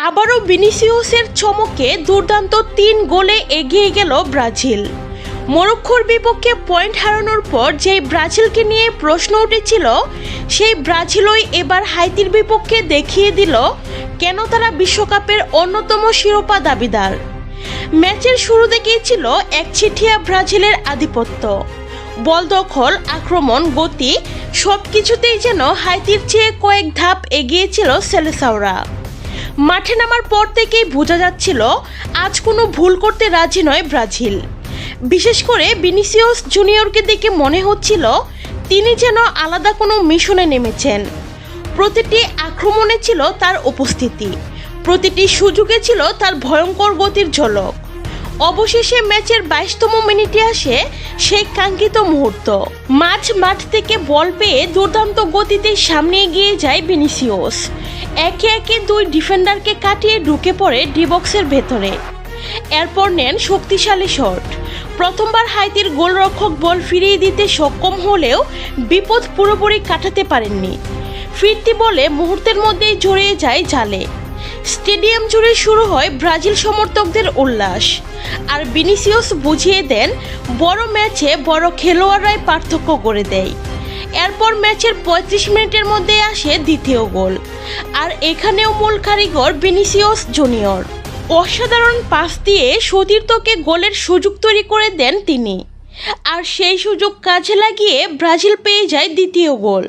আবারও ভিনিসিয়াসের চমকে দুর্দান্ত ৩ গোলে এগিয়ে গেল ব্রাজিল। মরক্কোর বিপক্ষে পয়েন্ট হারানোর পর যেই ব্রাজিলকে নিয়ে প্রশ্ন উঠেছিল, সেই ব্রাজিলই এবার হাইতির বিপক্ষে দেখিয়ে দিল কেন তারা বিশ্বকাপের অন্যতম শিরোপা দাবিদার। ম্যাচের শুরু থেকেই ছিল একচেটিয়া ব্রাজিলের আধিপত্য। বল দখল, আক্রমণ, গতি সবকিছুতেই যেন হাইতির চেয়ে কয়েক ধাপ এগিয়ে ছিল সেলেসাওরা। মাঠে নামার পর থেকেই বোঝা যাচ্ছিল আজ কোনো ভুল করতে রাজি নয় ব্রাজিল। বিশেষ করে ভিনিসিয়াস জুনিয়রকে দেখে মনে হচ্ছিল তিনি যেন আলাদা কোনো মিশনে নেমেছেন। প্রতিটি আক্রমণে ছিল তার উপস্থিতি, প্রতিটি সুযোগে ছিল তার ভয়ঙ্কর গতির ঝলক। অবশেষে ম্যাচের 22তম মিনিটে আসে সেই কাঙ্ক্ষিত মুহূর্ত। মাঠ থেকে বল পেয়ে দুর্দান্ত গতিতে সামনে এগিয়ে যায় ভিনিসিয়াস। একে একে 2 ডিফেন্ডারকে কাটিয়ে ঢুকে পড়ে ডি বক্সের ভেতরে। এরপর নেন শক্তিশালী শট। প্রথমবার হাইতির গোলরক্ষক বল ফিরিয়ে দিতে সক্ষম হলেও বিপদ পুরোপুরি কাটাতে পারেননি। ফিরতি বলে মুহূর্তের মধ্যেই জড়িয়ে যায় জালে। স্টেডিয়াম জুড়ে শুরু হয় ব্রাজিল সমর্থকদের উল্লাস। আর ভিনিসিয়াস বুঝিয়ে দেন বড় ম্যাচে বড় খেলোয়াড়রাই পার্থক্য করে দেয়। এরপর ম্যাচের 35 মিনিটের মধ্যে আসে দ্বিতীয় গোল। আর এখানেও মূল কারিগর ভিনিসিয়াস জুনিয়র। অসাধারণ পাস দিয়ে সতীর্থকে গোলের সুযোগ তৈরি করে দেন তিনি। আর সেই সুযোগ কাজে লাগিয়ে ব্রাজিল পেয়ে যায় দ্বিতীয় গোল।